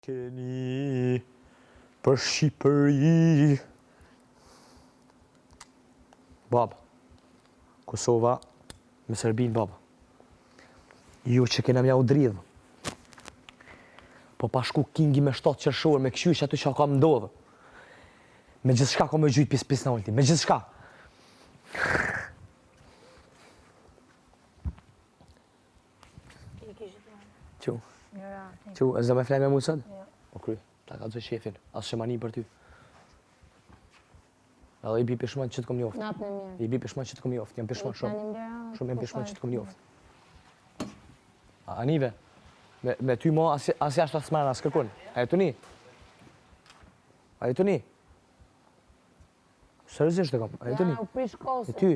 Keni për Shqipëri. Baba, Kosova me Serbinë, baba. Ju që kena mja u dridhë. Po pa shku kingi me 7 qershor, me këshysh aty që ka më ndodhë. Me gjithë shka ka me gjujt pis në ulti, me gjithë shka. Qu? Qu, e zë me flej me mu sënë? O kry, ta ka të shefin, asë shemani për ty. Edhe i bi pishman që të kom njoftë. Natë në mirë. I bi pishman që të kom njoftë, jam pishman shumë. Shumë jam pishman që të kom njoftë. Anive, me ty mo asë jashtë atë smerën asë kërkun. A e të ni? A e të ni? Sërëzisht e kom, a e të ni? Ja, u prish kose. Me ty,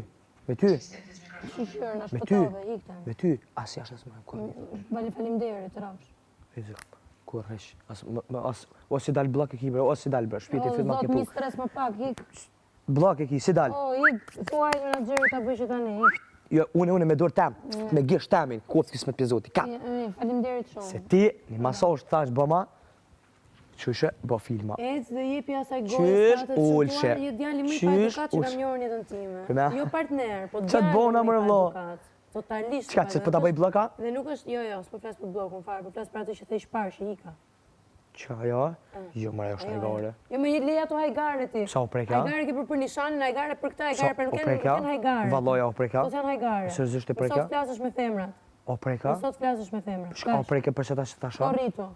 me ty. Shishër, në Me ty, shpëtove, ikten. me ty, asë jashtë atë smerën. Bali falimderit, të rafsh. Kur hesh, o si dal blok e ki bre, o si dal bre, shpiti fit ma ke Zot, mi puk. stres më pak, ik. Blok e ki, si dal. O, ik, thuaj menaxherit ta bëj që tani, ik. Jo, une me dorë tem, me gisht temin, koftis me të pjezoti, ka. Falimderit shumë. Se ti, një masazh thash bëma, qyshe, bë filma. Ec dhe jepi asaj Qysh gojës atë ulshe? që je djali më i pa Qysh edukat që kam ulshe? njohur në jetën time. Këna? Jo partner, po Qa djali të bona, më i mërë, pa vlla? edukat. Totalisht. Qka, që të pëta bëj bloka? Dhe nuk është, jo, s'po flas për blokun fare, po flas për atë që thesh parë që ika. Qa, jo? Jo, mërë, është hajgare. Jo, me leja ato hajgare ti. Sa u preka? Hajgare ke për nishanin, hajgare për këta, hajgare për nuk o janë preka? hajgare. Valloja o preka? Po janë hajgare. Seriozisht e Po preka? sot flasësh me femrat. O preka? Po sot flasësh me femrat. Shka o preke për që ta që ta Po shoh? rritu.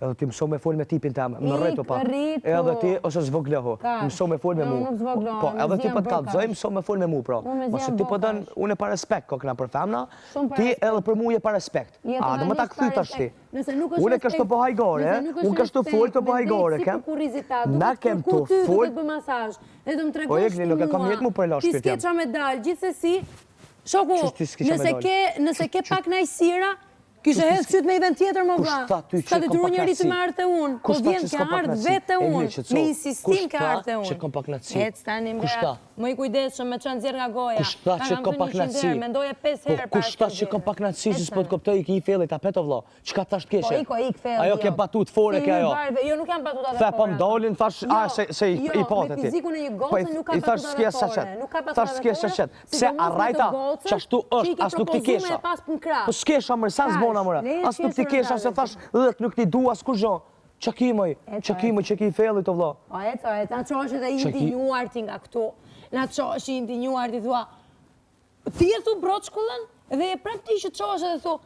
Edhe ti mëso me fol me tipin tem, më rritu pa. Rritu. Edhe ti, ose zvogloho, Ka. mëso me fol me mu. Jo, nuk zvoglohem, Po, edhe me ti zjem po të bërkash. kalzoj, mëso me fol me mu, pra. Unë me Mos zjem ti po dën, bërkash. unë pa respekt kokna për femna, Shumë pa ti respekt. edhe për mu je pa respekt. A, do më ta kthy tash ti. Nëse nuk është Unë kështu po hajgore, unë kështu fol të po hajgore, kem. Na kem të fol. Ti të bë masazh. Edhe të më tregosh. Po jekni, nuk e kam jetë mu për lash Ti shpirtin. s'ke qa medalj, gjithsesi. Shoku, Qysh ti s'ke qa medalj? nëse ke pak najsira, kishe hedhë syt me event tjetër më vlla. Kushta ty që S'ka kom detyruar pak njëri të knatësi. më ardhte unë. Po Kushta vjen që ke s'kom pak ardh knatësi. vete E unë. mirë që të Me thonë. insistim ke Kushta ardhte unë. që kom pak knatësi. Ec tani Kushta? më i kujdesshëm me çan nxjerr nga goja. Kushta që kom pak knatësi. Mendoje 5 herë. Po kushta që kom pak knatësi, si s'po të kuptoj i ki i fellit, a peto vlla. Çka tash të keshe? Po ik felli. Ajo ke batut fore ke ajo. Jo, nuk jam batuta dhe The fore. po m'dolin, thash, a, se i patë ti. Jo, me fizikun e një gocë nuk ka i thash batuta s'ke dhe fore. saqet. Nuk ka batuta Thash s'ke saqet. Pse arrajta, qashtu është, as nuk ti kesha. Po s'kesha mërë, sa s'bona mërë. As nuk ti kesha, se thash, nuk ti du as kur zho. Qa ki mëj, qa ki i fellit o vlo. O, eto, na qosh edhe i ndinjuar ti nga këtu. Na qosh i ndinjuar ti thua. Ti e thu broçkullën dhe e prap ti që qosh edhe thu.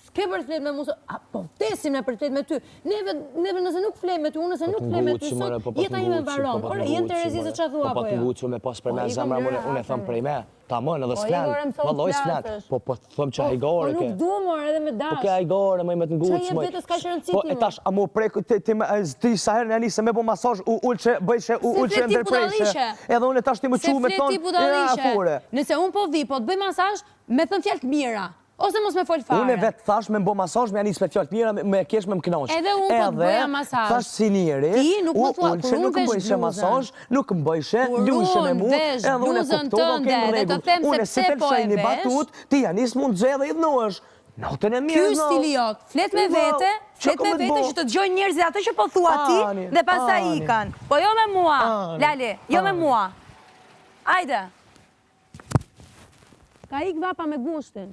S'ke për të flet me musë, a po tesim në për të flet me ty. Neve nëse nuk flet me ty, unë nëse nuk flet me ty sot, jeta ime mbaron. Ore, jenë Terezi se qa thua po po jo? Po pa të me pas për me zemra, unë e thëmë prej me. Ta mënë edhe s'flen, valloj s'flen. Po thëmë që hajgore ke. Po nuk du mor edhe me dash. Po ke hajgore, mëj me të ngucë, Qa je vetës ka shërënciti Po e tash, a mu prek, ti sa herë në janisë me bo masazh, ullqe, bëjqe, ullqe ndërprejqe. Edhe unë e tash ti më qu me tonë, nëse unë po vi, po të bëj masazh, me thëmë fjallë të mira. Ose mos me fol fare. Unë e vetë thash me mbo masazh, me janisë me fjallë të mira, me kesh me më knaqë. Edhe unë po të bëja masazh. Thash si njeri, ullqe nuk më bëjshe masazh, nuk më bëjshe, lushe me mu, edhe unë e kuptova, ke në regull. Unë e si të lëshaj një batut, ti janisë mund të zhe dhe i dhënosh. Natën e mirë, Ky stili jot, flet me vete që të dëgjojnë njerëzit atë që po thua ti dhe pastaj ikan. Po jo me mua, Lali, jo me mua. Ajde. Ka ik vapa me gushtin.